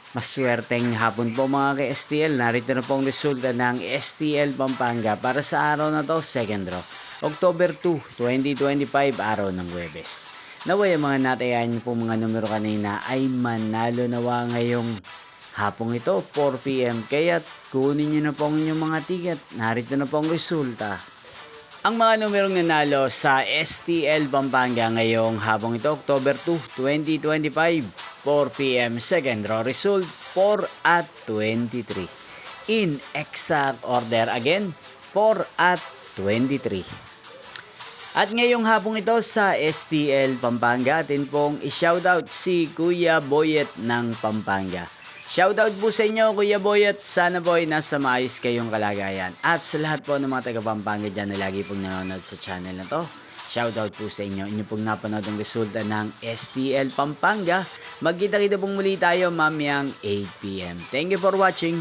Maswerteng hapon po mga ka-STL. Narito na pong resulta ng STL Pampanga para sa araw na to, second draw. October 2, 2025, araw ng Huwebes. Naway ang mga natayan niyo po mga numero kanina ay manalo nawa ngayong hapong ito, 4 PM. Kaya kunin niyo na po ang inyong mga ticket. Narito na po ang resulta. Ang mga numerong nanalo sa STL Pampanga ngayong hapong ito, October 2, 2025, 4 PM, second draw result, 4 at 23. In exact order again, 4 at 23. At ngayong hapong ito sa STL Pampanga, atin pong i-shoutout si Kuya Boyet ng Pampanga. Shoutout po sa inyo, Kuya Boyet. Sana po ay nasa maayos kayong kalagayan. At sa lahat po ng mga taga Pampanga dyan na lagi pong nanonood sa channel na to, shoutout po sa inyo. Inyo pong napanood ang resulta ng STL Pampanga. Magkita-kita pong muli tayo mamayang 8 PM. Thank you for watching.